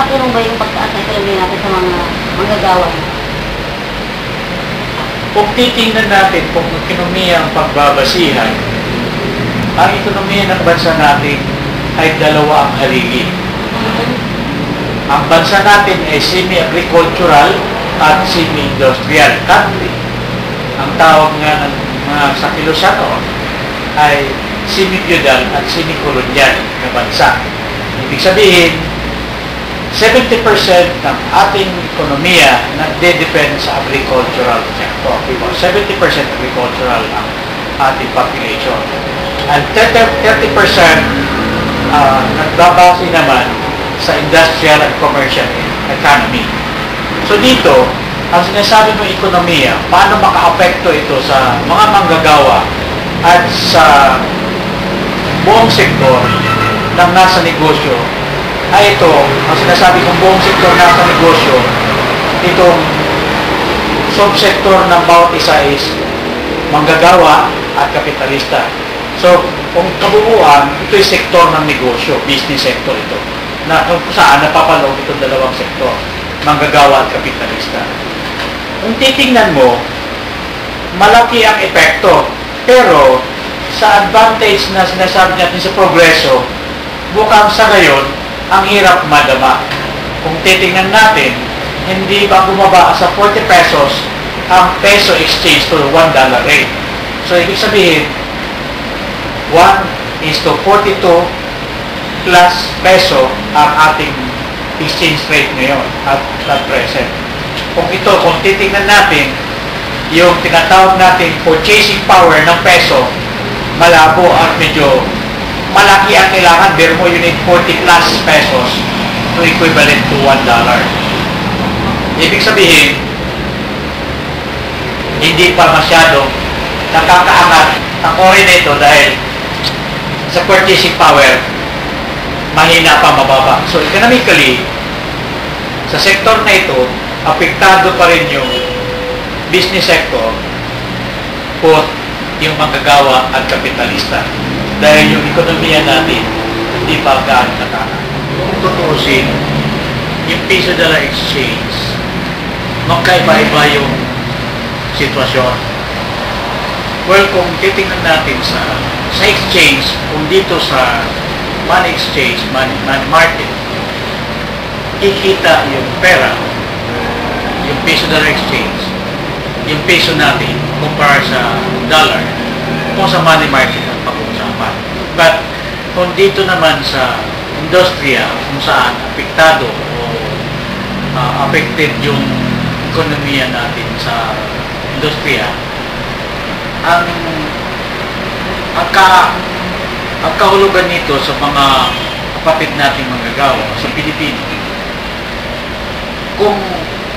nakakatulong ba yung pagtaas ng ekonomiya natin sa mga manggagawa? Kung titingnan natin kung ekonomiya ang pagbabasihan, ang ekonomiya ng bansa natin ay dalawa ang haligi. Ang bansa natin ay semi-agricultural at semi-industrial country. Ang tawag nga ng mga sa Filosano ay semi-feudal at semi-colonial na bansa. Ibig sabihin, 70% ng ating ekonomiya nagde-depend sa agricultural sector. 70% agricultural ang ating population. And 30% nagbabase naman sa industrial and commercial economy. So dito, ang sinasabi ng ekonomiya, paano maka-apekto ito sa mga manggagawa at sa buong sektor ng nasa negosyo, ay ito, ang sinasabi kong buong sektor nasa negosyo, itong subsektor ng bawat isa is manggagawa at kapitalista. So, kung kabuuan, ito ay sektor ng negosyo, business sector ito, na kung saan napapaloob itong dalawang sektor, manggagawa at kapitalista. Kung titingnan mo, malaki ang epekto, pero sa advantage na sinasabi natin sa progreso, bukang sa ngayon, ang hirap madama. Kung titingnan natin, hindi ba bumaba sa 40 pesos ang peso exchange to $1 rate. So, ibig sabihin, 1:42 plus peso ang ating exchange rate ngayon at present. Kung titingnan natin, yung tinatawag natin purchasing power ng peso, malabo at medyo malaki ang kailangan. Pero mo, you need 40 plus pesos to equivalent to $1. Ibig sabihin, hindi pa masyado nakakaangat ang ore nito dahil sa purchasing power, mahina pa, mababa. So economically, sa sektor na ito, apektado pa rin yung business sector, both yung manggagawa at kapitalista. Dahil yung ekonomiya natin, hindi pa gaano nakaka. Kung tutuusin, yung piso dollar exchange, magkaiba-iba yung sitwasyon. Well, kung titingnan natin sa exchange, kung dito sa money exchange, money market, kikita yung pera, yung piso dollar exchange, yung piso natin kumpara sa dollar, kung sa money market ang pag-uusapan. But kung dito naman sa industriya, kung saan apektado o affected yung ekonomiya natin sa industriya, ang kahulugan nito sa mga kapatid nating manggagawa sa Pilipinas, kung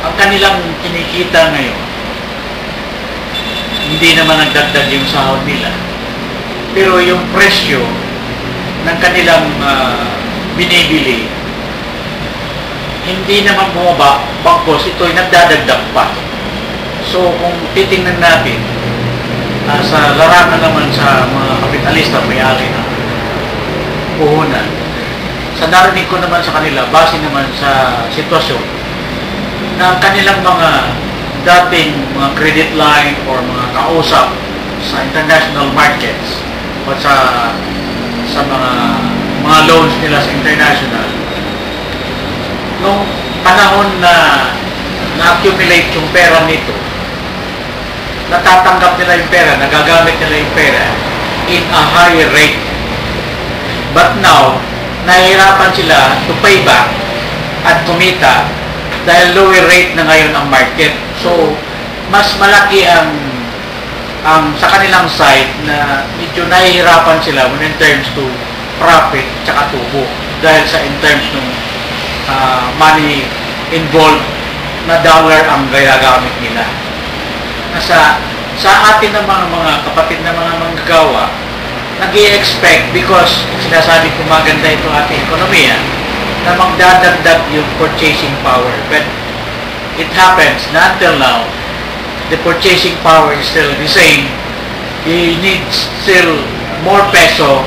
ang kanilang kinikita ngayon hindi naman nagdagdag yung sahod nila, pero yung presyo ng kanilang binibili hindi naman bumaba, bagkos ito ay nagdadagdag pa. So kung titingnan natin sa larangan naman sa mga kapitalista may-ari ng puhunan, sa narinig ko naman sa kanila, base naman sa sitwasyon na kanilang mga dating mga credit line or mga kausap sa international markets o sa mga loans nila sa international, nung panahon na na-accumulate yung pera nito, natatanggap nila yung pera, nagagamit nila yung pera in a higher rate. But now, nahihirapan sila to pay back at kumita dahil lower rate na ngayon ang market. So, mas malaki ang sa kanilang side na medyo nahihirapan sila when in terms to profit tsaka tubo dahil sa in terms ng money involved na dollar ang gagamit nila. Sa atin naman mga kapatid na mga manggagawa, nag-i-expect because sinasabi ko maganda ito ating ekonomiya na magdadagdag yung purchasing power. But it happens na until now, the purchasing power is still the same. You need still more peso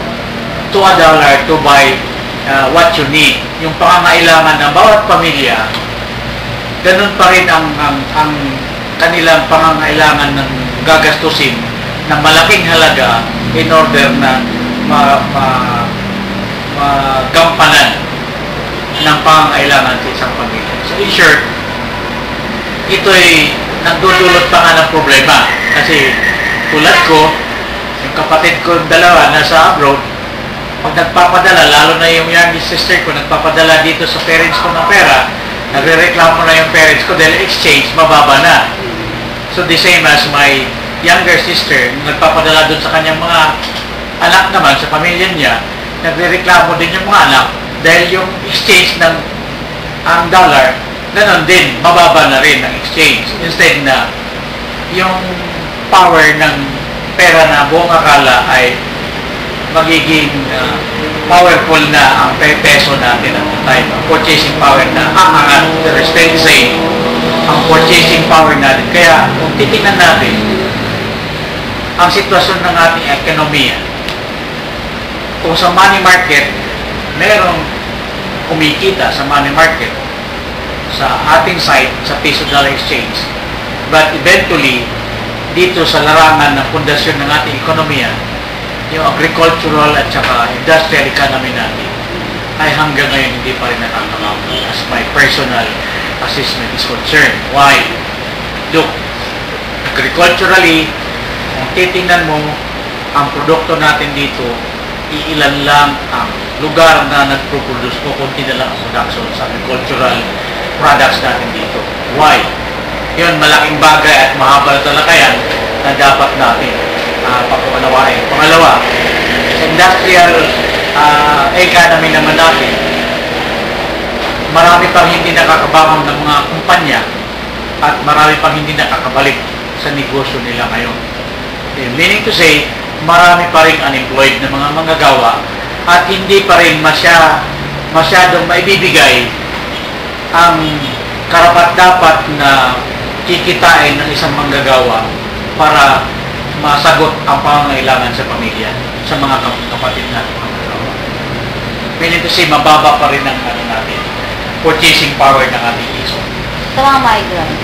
to $1 to buy what you need. Yung pangangailangan ng bawat pamilya, ganun pa rin ang kanilang pangangailangan ng gagastusin ng malaking halaga in order na magampanan ng pangangailangan sa isang pamilya. So in short, ito'y nagdudulot pa nga ng problema. Kasi tulad ko, yung kapatid ko dalawa nasa abroad, pag nagpapadala, lalo na yung youngest sister ko, nagpapadala dito sa parents ko ng pera, nagre-reklamo na yung parents ko dahil exchange, mababa na. So the same as my younger sister, nagpapadala dun sa kanyang mga anak naman, sa pamilya niya, nagre-reklamo din yung mga anak dahil yung exchange ng ang dollar, ganon din, mababa na rin ang exchange. Instead na yung power ng pera na buong akala ay magiging powerful na ang peso natin at the time. Ang purchasing power na aangat, the respect say, ang purchasing power natin. Kaya kung titignan natin ang sitwasyon ng ating ekonomiya, kung sa money market, merong kumikita sa money market sa ating side, sa peso-dollar exchange. But eventually, dito sa larangan ng pundasyon ng ating ekonomiya, yung agricultural at saka industrial economy natin, ay hanggang ngayon hindi pa rin nakakalaman as my personal assessment is concerned. Why? Look, agriculturally, kung titingnan mo, ang produkto natin dito, iilan lang ang lugar na nagpo-produce ko, kunti na lang ang production sa agricultural products natin dito. Why? Yun, malaking bagay at mahaba na talakayan na dapat natin pagpapanawain. Pangalawa, sa industrial economy naman natin, marami pang hindi nakakabangon ng mga kumpanya at marami pang hindi nakakabalik sa negosyo nila ngayon. Meaning to say, marami pa rin unemployed na mga manggagawa at hindi pa rin masyadong maibibigay ang karapat-dapat na kikitain ng isang manggagawa para masagot ang pangangailangan sa pamilya sa mga kapatid natin manggagawa. Meaning to say, mababa pa rin ang natin, purchasing power ng ating piso. Sa mga migrants,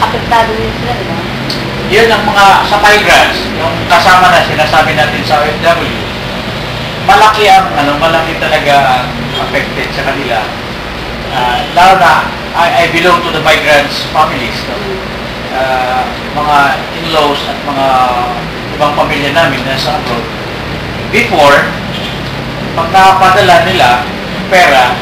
apektado din sila, di ba? Yun ang mga sa migrants, yung kasama na sinasabi natin sa OFW, malaki talaga ang affected sa kanila. Lalo na, I belong to the migrants families. No? Mga in-laws at mga ibang pamilya namin nasa abroad. Before, pag nakapadala nila pera,